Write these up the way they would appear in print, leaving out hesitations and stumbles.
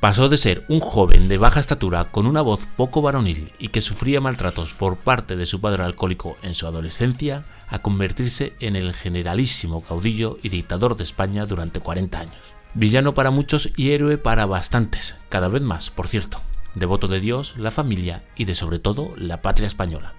Pasó de ser un joven de baja estatura con una voz poco varonil y que sufría maltratos por parte de su padre alcohólico en su adolescencia, a convertirse en el generalísimo caudillo y dictador de España durante 40 años. Villano para muchos y héroe para bastantes, cada vez más, por cierto. Devoto de Dios, la familia y de sobre todo la patria española.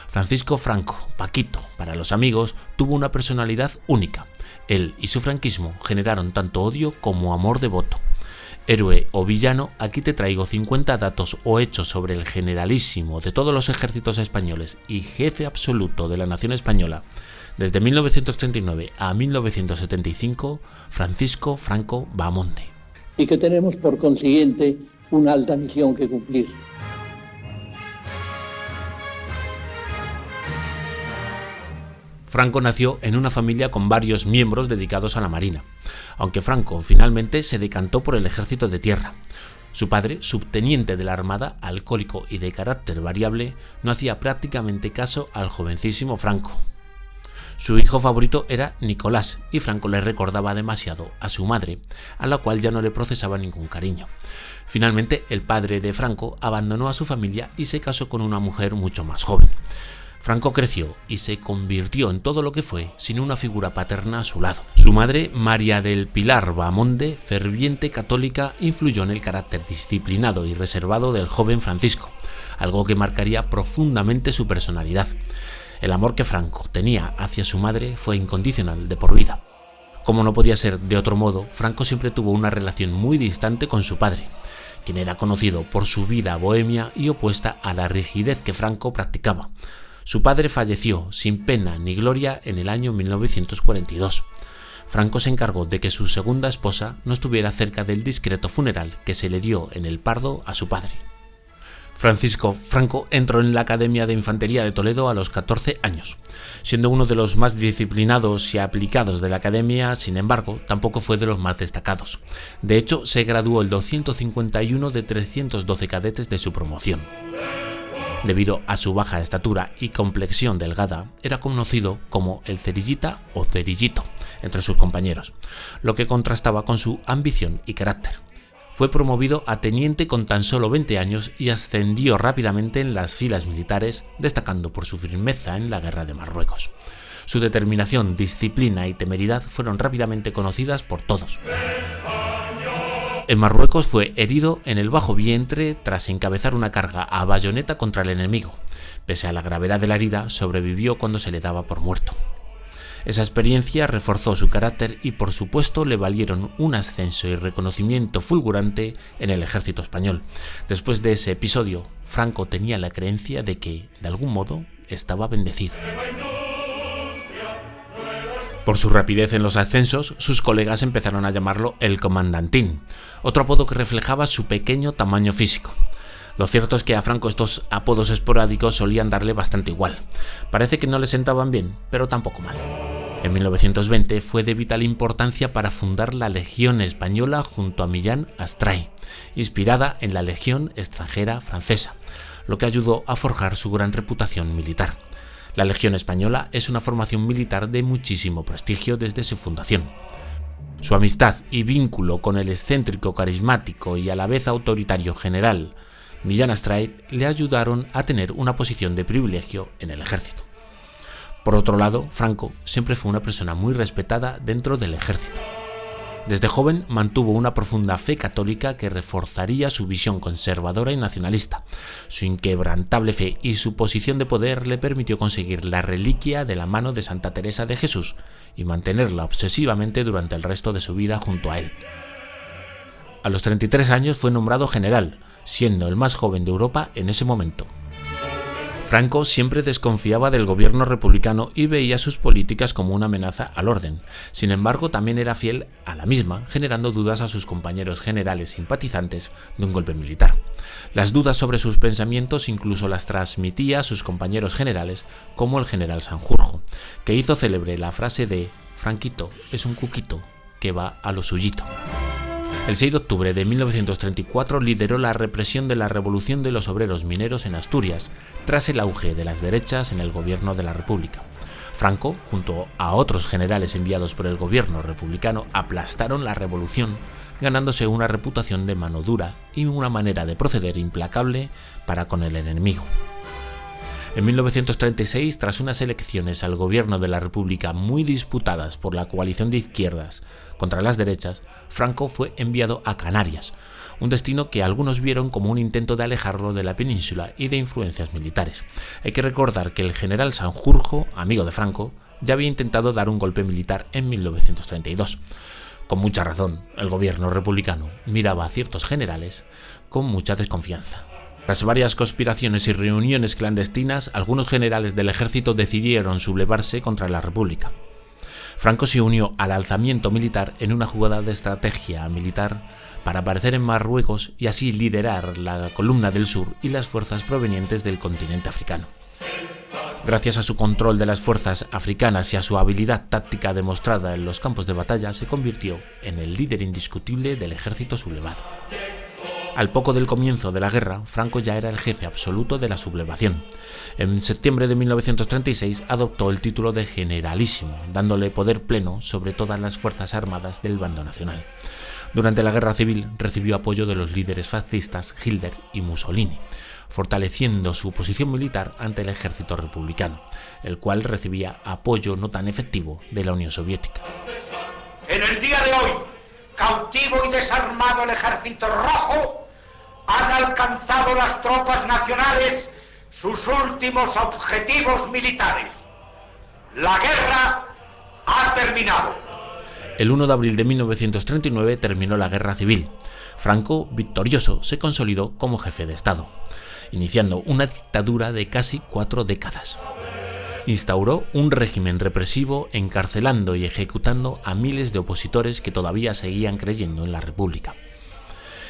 Francisco Franco, Paquito, para los amigos, tuvo una personalidad única. Él y su franquismo generaron tanto odio como amor devoto. Héroe o villano, aquí te traigo 50 datos o hechos sobre el generalísimo de todos los ejércitos españoles y jefe absoluto de la nación española. Desde 1939 a 1975, Francisco Franco Bahamonde. Y que tenemos por consiguiente una alta misión que cumplir. Franco nació en una familia con varios miembros dedicados a la marina, aunque Franco finalmente se decantó por el ejército de tierra. Su padre, subteniente de la Armada, alcohólico y de carácter variable, no hacía prácticamente caso al jovencísimo Franco. Su hijo favorito era Nicolás y Franco le recordaba demasiado a su madre, a la cual ya no le procesaba ningún cariño. Finalmente, el padre de Franco abandonó a su familia y se casó con una mujer mucho más joven. Franco creció y se convirtió en todo lo que fue sin una figura paterna a su lado. Su madre, María del Pilar Bahamonde, ferviente católica, influyó en el carácter disciplinado y reservado del joven Francisco, algo que marcaría profundamente su personalidad. El amor que Franco tenía hacia su madre fue incondicional de por vida. Como no podía ser de otro modo, Franco siempre tuvo una relación muy distante con su padre, quien era conocido por su vida bohemia y opuesta a la rigidez que Franco practicaba. Su padre falleció sin pena ni gloria en el año 1942. Franco se encargó de que su segunda esposa no estuviera cerca del discreto funeral que se le dio en el Pardo a su padre. Francisco Franco entró en la Academia de Infantería de Toledo a los 14 años. Siendo uno de los más disciplinados y aplicados de la academia, sin embargo, tampoco fue de los más destacados. De hecho, se graduó el 251 de 312 cadetes de su promoción. Debido a su baja estatura y complexión delgada, era conocido como el cerillita o cerillito entre sus compañeros, lo que contrastaba con su ambición y carácter. Fue promovido a teniente con tan solo 20 años y ascendió rápidamente en las filas militares, destacando por su firmeza en la guerra de Marruecos. Su determinación, disciplina y temeridad fueron rápidamente conocidas por todos. En Marruecos fue herido en el bajo vientre tras encabezar una carga a bayoneta contra el enemigo. Pese a la gravedad de la herida, sobrevivió cuando se le daba por muerto. Esa experiencia reforzó su carácter y por supuesto le valieron un ascenso y reconocimiento fulgurante en el ejército español. Después de ese episodio, Franco tenía la creencia de que, de algún modo, estaba bendecido. Por su rapidez en los ascensos, sus colegas empezaron a llamarlo el Comandantín, otro apodo que reflejaba su pequeño tamaño físico. Lo cierto es que a Franco estos apodos esporádicos solían darle bastante igual. Parece que no le sentaban bien, pero tampoco mal. En 1920 fue de vital importancia para fundar la Legión Española junto a Millán Astray, inspirada en la Legión extranjera francesa, lo que ayudó a forjar su gran reputación militar. La Legión Española es una formación militar de muchísimo prestigio desde su fundación. Su amistad y vínculo con el excéntrico, carismático y a la vez autoritario general Millán Astray le ayudaron a tener una posición de privilegio en el ejército. Por otro lado, Franco siempre fue una persona muy respetada dentro del ejército. Desde joven mantuvo una profunda fe católica que reforzaría su visión conservadora y nacionalista. Su inquebrantable fe y su posición de poder le permitió conseguir la reliquia de la mano de Santa Teresa de Jesús y mantenerla obsesivamente durante el resto de su vida junto a él. A los 33 años fue nombrado general, siendo el más joven de Europa en ese momento. Franco siempre desconfiaba del gobierno republicano y veía sus políticas como una amenaza al orden. Sin embargo, también era fiel a la misma, generando dudas a sus compañeros generales simpatizantes de un golpe militar. Las dudas sobre sus pensamientos incluso las transmitía a sus compañeros generales, como el general Sanjurjo, que hizo célebre la frase de «Franquito es un cuquito que va a lo suyito». El 6 de octubre de 1934 lideró la represión de la Revolución de los Obreros Mineros en Asturias, tras el auge de las derechas en el gobierno de la República. Franco, junto a otros generales enviados por el gobierno republicano, aplastaron la revolución, ganándose una reputación de mano dura y una manera de proceder implacable para con el enemigo. En 1936, tras unas elecciones al gobierno de la República muy disputadas por la coalición de izquierdas contra las derechas, Franco fue enviado a Canarias, un destino que algunos vieron como un intento de alejarlo de la península y de influencias militares. Hay que recordar que el general Sanjurjo, amigo de Franco, ya había intentado dar un golpe militar en 1932. Con mucha razón, el gobierno republicano miraba a ciertos generales con mucha desconfianza. Tras varias conspiraciones y reuniones clandestinas, algunos generales del ejército decidieron sublevarse contra la República. Franco se unió al alzamiento militar en una jugada de estrategia militar para aparecer en Marruecos y así liderar la Columna del Sur y las fuerzas provenientes del continente africano. Gracias a su control de las fuerzas africanas y a su habilidad táctica demostrada en los campos de batalla, se convirtió en el líder indiscutible del ejército sublevado. Al poco del comienzo de la guerra, Franco ya era el jefe absoluto de la sublevación. En septiembre de 1936 adoptó el título de generalísimo, dándole poder pleno sobre todas las fuerzas armadas del bando nacional. Durante la guerra civil recibió apoyo de los líderes fascistas Hitler y Mussolini, fortaleciendo su posición militar ante el ejército republicano, el cual recibía apoyo no tan efectivo de la Unión Soviética. En el día de hoy, cautivo y desarmado el ejército rojo, han alcanzado las tropas nacionales sus últimos objetivos militares. La guerra ha terminado. El 1 de abril de 1939 terminó la guerra civil. Franco, victorioso, se consolidó como jefe de Estado, iniciando una dictadura de casi 4 décadas. Instauró un régimen represivo, encarcelando y ejecutando a miles de opositores que todavía seguían creyendo en la República.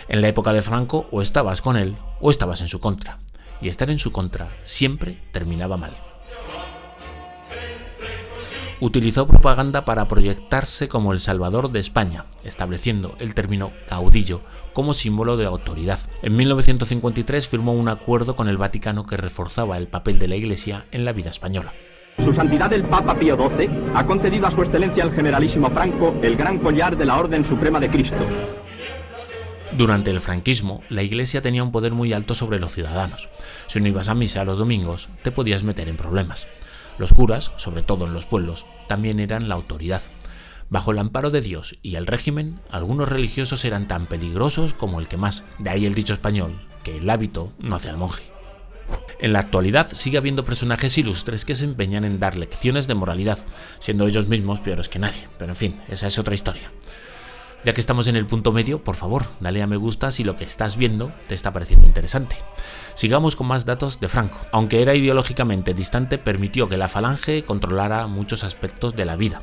En la época de Franco, o estabas con él o estabas en su contra, y estar en su contra siempre terminaba mal. Utilizó propaganda para proyectarse como el salvador de España, estableciendo el término caudillo como símbolo de autoridad. En 1953 firmó un acuerdo con el Vaticano que reforzaba el papel de la Iglesia en la vida española. Su Santidad el Papa Pío XII ha concedido a su excelencia el generalísimo Franco el gran collar de la Orden Suprema de Cristo. Durante el franquismo, la Iglesia tenía un poder muy alto sobre los ciudadanos. Si no ibas a misa los domingos, te podías meter en problemas. Los curas, sobre todo en los pueblos, también eran la autoridad. Bajo el amparo de Dios y el régimen, algunos religiosos eran tan peligrosos como el que más. De ahí el dicho español, que el hábito no hace al monje. En la actualidad sigue habiendo personajes ilustres que se empeñan en dar lecciones de moralidad, siendo ellos mismos peores que nadie. Pero en fin, esa es otra historia. Ya que estamos en el punto medio, por favor, dale a me gusta si lo que estás viendo te está pareciendo interesante. Sigamos con más datos de Franco. Aunque era ideológicamente distante, permitió que la Falange controlara muchos aspectos de la vida.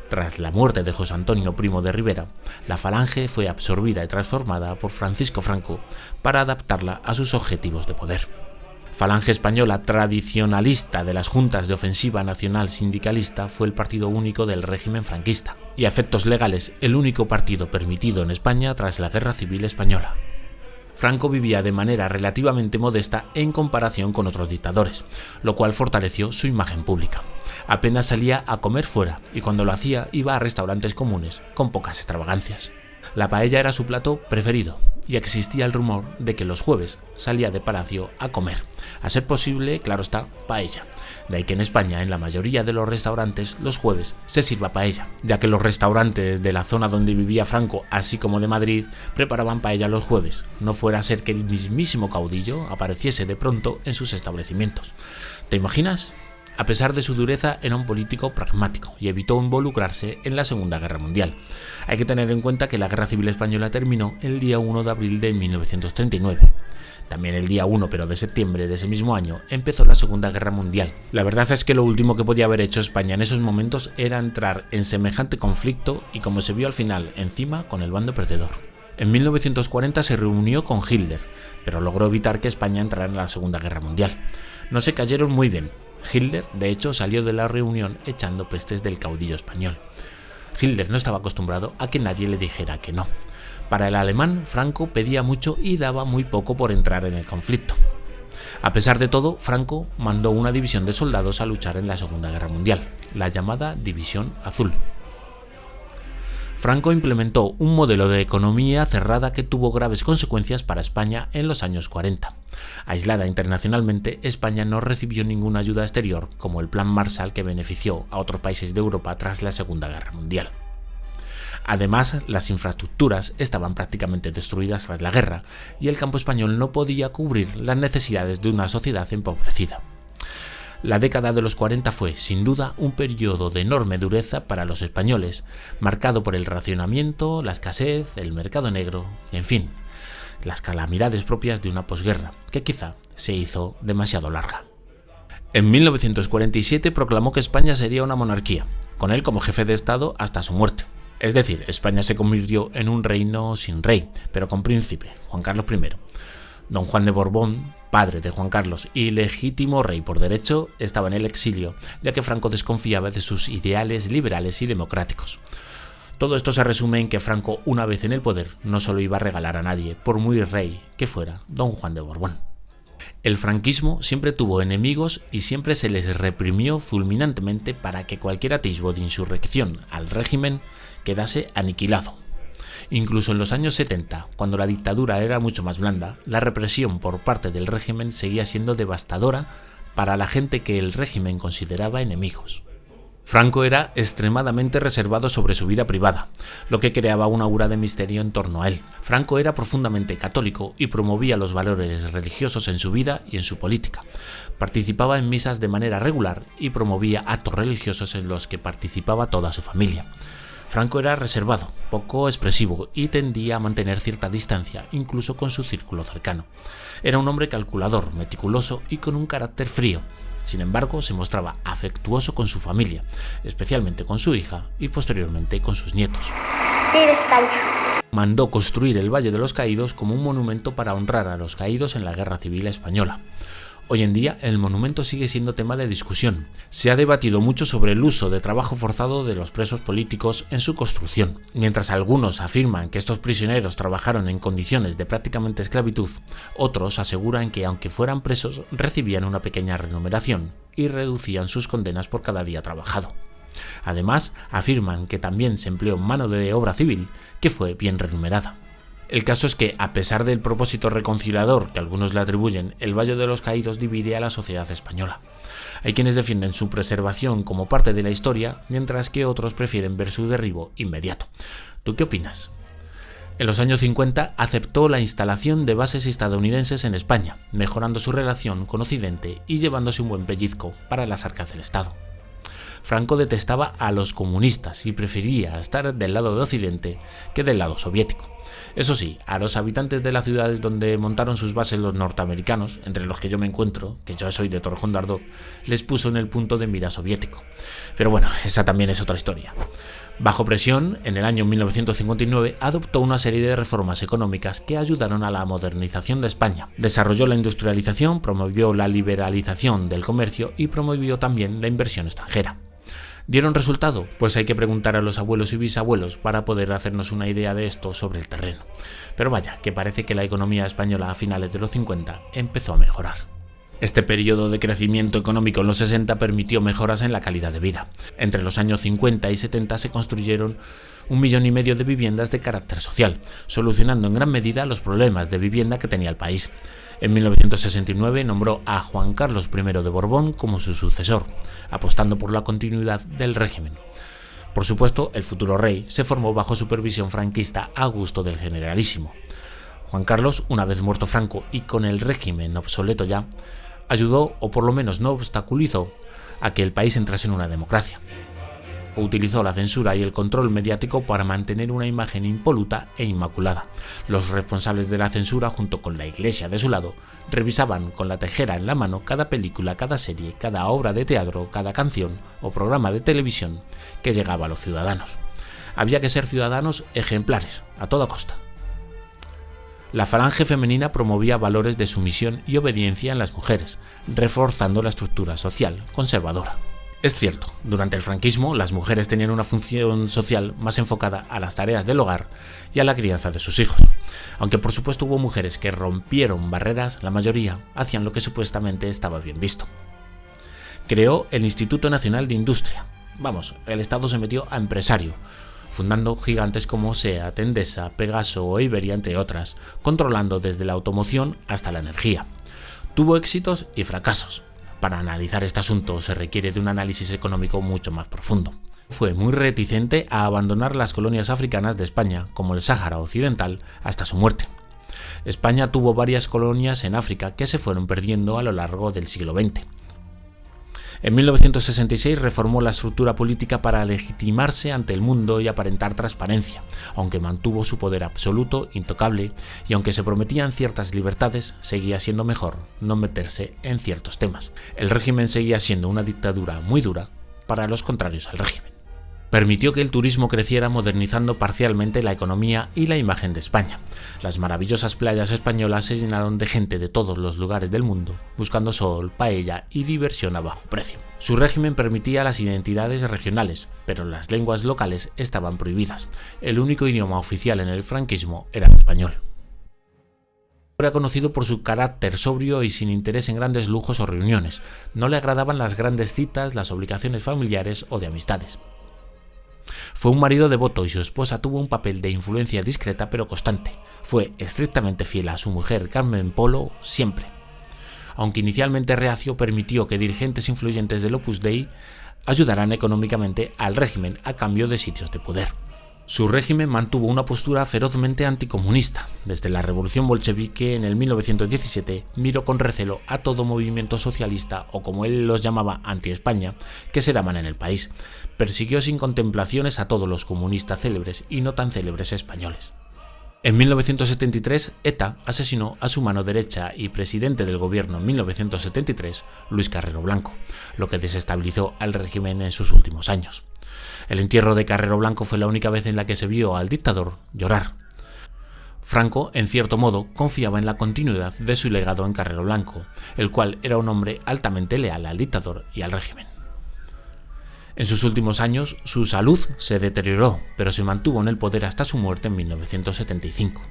Tras la muerte de José Antonio Primo de Rivera, la Falange fue absorbida y transformada por Francisco Franco para adaptarla a sus objetivos de poder. Falange Española tradicionalista de las juntas de ofensiva nacional sindicalista fue el partido único del régimen franquista y a efectos legales el único partido permitido en España tras la Guerra Civil Española. Franco vivía de manera relativamente modesta en comparación con otros dictadores, lo cual fortaleció su imagen pública. Apenas salía a comer fuera y cuando lo hacía iba a restaurantes comunes con pocas extravagancias. La paella era su plato preferido y existía el rumor de que los jueves salía de palacio a comer, a ser posible, claro está, paella. De ahí que en España, en la mayoría de los restaurantes, los jueves se sirva paella, ya que los restaurantes de la zona donde vivía Franco, así como de Madrid, preparaban paella los jueves, no fuera a ser que el mismísimo caudillo apareciese de pronto en sus establecimientos. ¿Te imaginas? A pesar de su dureza, era un político pragmático y evitó involucrarse en la Segunda Guerra Mundial. Hay que tener en cuenta que la Guerra Civil Española terminó el día 1 de abril de 1939. También el día 1, pero de septiembre de ese mismo año, empezó la Segunda Guerra Mundial. La verdad es que lo último que podía haber hecho España en esos momentos era entrar en semejante conflicto y, como se vio al final, encima con el bando perdedor. En 1940 se reunió con Hitler, pero logró evitar que España entrara en la Segunda Guerra Mundial. No se cayeron muy bien. Hitler, de hecho, salió de la reunión echando pestes del caudillo español. Hitler no estaba acostumbrado a que nadie le dijera que no. Para el alemán, Franco pedía mucho y daba muy poco por entrar en el conflicto. A pesar de todo, Franco mandó una división de soldados a luchar en la Segunda Guerra Mundial, la llamada División Azul. Franco implementó un modelo de economía cerrada que tuvo graves consecuencias para España en los años 40. Aislada internacionalmente, España no recibió ninguna ayuda exterior, como el Plan Marshall que benefició a otros países de Europa tras la Segunda Guerra Mundial. Además, las infraestructuras estaban prácticamente destruidas tras la guerra y el campo español no podía cubrir las necesidades de una sociedad empobrecida. La década de los 40 fue, sin duda, un periodo de enorme dureza para los españoles, marcado por el racionamiento, la escasez, el mercado negro, en fin, las calamidades propias de una posguerra, que quizá se hizo demasiado larga. En 1947 proclamó que España sería una monarquía, con él como jefe de Estado hasta su muerte. Es decir, España se convirtió en un reino sin rey, pero con príncipe, Juan Carlos I. Don Juan de Borbón, padre de Juan Carlos y legítimo rey por derecho, estaba en el exilio, ya que Franco desconfiaba de sus ideales liberales y democráticos. Todo esto se resume en que Franco, una vez en el poder, no solo iba a regalar a nadie, por muy rey que fuera Don Juan de Borbón. El franquismo siempre tuvo enemigos y siempre se les reprimió fulminantemente para que cualquier atisbo de insurrección al régimen quedase aniquilado. Incluso en los años 70, cuando la dictadura era mucho más blanda, la represión por parte del régimen seguía siendo devastadora para la gente que el régimen consideraba enemigos. Franco era extremadamente reservado sobre su vida privada, lo que creaba una aura de misterio en torno a él. Franco era profundamente católico y promovía los valores religiosos en su vida y en su política. Participaba en misas de manera regular y promovía actos religiosos en los que participaba toda su familia. Franco era reservado, poco expresivo y tendía a mantener cierta distancia, incluso con su círculo cercano. Era un hombre calculador, meticuloso y con un carácter frío. Sin embargo, se mostraba afectuoso con su familia, especialmente con su hija y posteriormente con sus nietos. ¡Viva España! Mandó construir el Valle de los Caídos como un monumento para honrar a los caídos en la Guerra Civil Española. Hoy en día, el monumento sigue siendo tema de discusión. Se ha debatido mucho sobre el uso de trabajo forzado de los presos políticos en su construcción. Mientras algunos afirman que estos prisioneros trabajaron en condiciones de prácticamente esclavitud, otros aseguran que aunque fueran presos, recibían una pequeña remuneración y reducían sus condenas por cada día trabajado. Además, afirman que también se empleó mano de obra civil, que fue bien remunerada. El caso es que, a pesar del propósito reconciliador que algunos le atribuyen, el Valle de los Caídos divide a la sociedad española. Hay quienes defienden su preservación como parte de la historia, mientras que otros prefieren ver su derribo inmediato. ¿Tú qué opinas? En los años 50 aceptó la instalación de bases estadounidenses en España, mejorando su relación con Occidente y llevándose un buen pellizco para las arcas del Estado. Franco detestaba a los comunistas y prefería estar del lado de Occidente que del lado soviético. Eso sí, a los habitantes de las ciudades donde montaron sus bases los norteamericanos, entre los que yo me encuentro, que yo soy de Torrejón de Ardoz, les puso en el punto de mira soviético. Pero bueno, esa también es otra historia. Bajo presión, en el año 1959 adoptó una serie de reformas económicas que ayudaron a la modernización de España. Desarrolló la industrialización, promovió la liberalización del comercio y promovió también la inversión extranjera. ¿Dieron resultado? Pues hay que preguntar a los abuelos y bisabuelos para poder hacernos una idea de esto sobre el terreno. Pero vaya, que parece que la economía española a finales de los 50 empezó a mejorar. Este periodo de crecimiento económico en los 60 permitió mejoras en la calidad de vida. Entre los años 50 y 70 se construyeron 1,5 millones de viviendas de carácter social, solucionando en gran medida los problemas de vivienda que tenía el país. En 1969 nombró a Juan Carlos I de Borbón como su sucesor, apostando por la continuidad del régimen. Por supuesto, el futuro rey se formó bajo supervisión franquista a gusto del Generalísimo. Juan Carlos, una vez muerto Franco y con el régimen obsoleto ya, ayudó, o por lo menos no obstaculizó, a que el país entrase en una democracia. Utilizó la censura y el control mediático para mantener una imagen impoluta e inmaculada. Los responsables de la censura, junto con la Iglesia de su lado, revisaban con la tijera en la mano cada película, cada serie, cada obra de teatro, cada canción o programa de televisión que llegaba a los ciudadanos. Había que ser ciudadanos ejemplares, a toda costa. La falange femenina promovía valores de sumisión y obediencia en las mujeres, reforzando la estructura social conservadora. Es cierto, durante el franquismo las mujeres tenían una función social más enfocada a las tareas del hogar y a la crianza de sus hijos. Aunque por supuesto hubo mujeres que rompieron barreras, la mayoría hacían lo que supuestamente estaba bien visto. Creó el Instituto Nacional de Industria. Vamos, el Estado se metió a empresario. fundando gigantes como SEAT, Endesa, Pegaso o Iberia, entre otras, controlando desde la automoción hasta la energía. Tuvo éxitos y fracasos. Para analizar este asunto se requiere de un análisis económico mucho más profundo. Fue muy reticente a abandonar las colonias africanas de España, como el Sáhara Occidental, hasta su muerte. España tuvo varias colonias en África que se fueron perdiendo a lo largo del siglo XX. En 1966 reformó la estructura política para legitimarse ante el mundo y aparentar transparencia, aunque mantuvo su poder absoluto intocable y aunque se prometían ciertas libertades, seguía siendo mejor no meterse en ciertos temas. El régimen seguía siendo una dictadura muy dura para los contrarios al régimen. Permitió que el turismo creciera modernizando parcialmente la economía y la imagen de España. Las maravillosas playas españolas se llenaron de gente de todos los lugares del mundo, buscando sol, paella y diversión a bajo precio. Su régimen permitía las identidades regionales, pero las lenguas locales estaban prohibidas. El único idioma oficial en el franquismo era el español. Era conocido por su carácter sobrio y sin interés en grandes lujos o reuniones. No le agradaban las grandes citas, las obligaciones familiares o de amistades. Fue un marido devoto y su esposa tuvo un papel de influencia discreta pero constante. Fue estrictamente fiel a su mujer Carmen Polo siempre. Aunque inicialmente reacio, permitió que dirigentes influyentes del Opus Dei ayudaran económicamente al régimen a cambio de sitios de poder. Su régimen mantuvo una postura ferozmente anticomunista. Desde la revolución bolchevique en el 1917 miró con recelo a todo movimiento socialista o, como él los llamaba, anti-España, que se daban en el país. Persiguió sin contemplaciones a todos los comunistas célebres y no tan célebres españoles. En 1973, ETA asesinó a su mano derecha y presidente del gobierno en 1973, Luis Carrero Blanco, lo que desestabilizó al régimen en sus últimos años. El entierro de Carrero Blanco fue la única vez en la que se vio al dictador llorar. Franco, en cierto modo, confiaba en la continuidad de su legado en Carrero Blanco, el cual era un hombre altamente leal al dictador y al régimen. En sus últimos años, su salud se deterioró, pero se mantuvo en el poder hasta su muerte en 1975.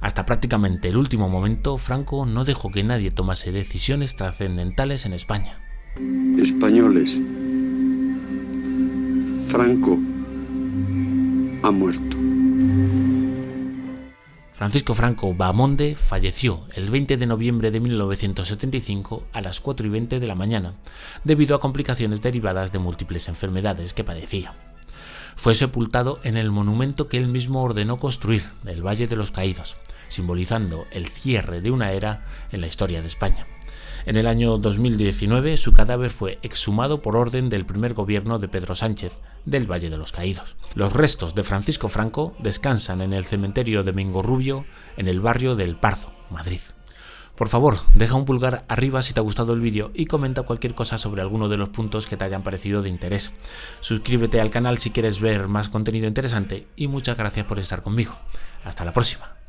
Hasta prácticamente el último momento, Franco no dejó que nadie tomase decisiones trascendentales en España. Españoles, Franco ha muerto. Francisco Franco Bahamonde falleció el 20 de noviembre de 1975 a las 4:20 de la mañana, debido a complicaciones derivadas de múltiples enfermedades que padecía. Fue sepultado en el monumento que él mismo ordenó construir, el Valle de los Caídos, simbolizando el cierre de una era en la historia de España. En el año 2019, su cadáver fue exhumado por orden del primer gobierno de Pedro Sánchez del Valle de los Caídos. Los restos de Francisco Franco descansan en el cementerio de Mengorrubio, en el barrio del Pardo, Madrid. Por favor, deja un pulgar arriba si te ha gustado el vídeo y comenta cualquier cosa sobre alguno de los puntos que te hayan parecido de interés. Suscríbete al canal si quieres ver más contenido interesante y muchas gracias por estar conmigo. Hasta la próxima.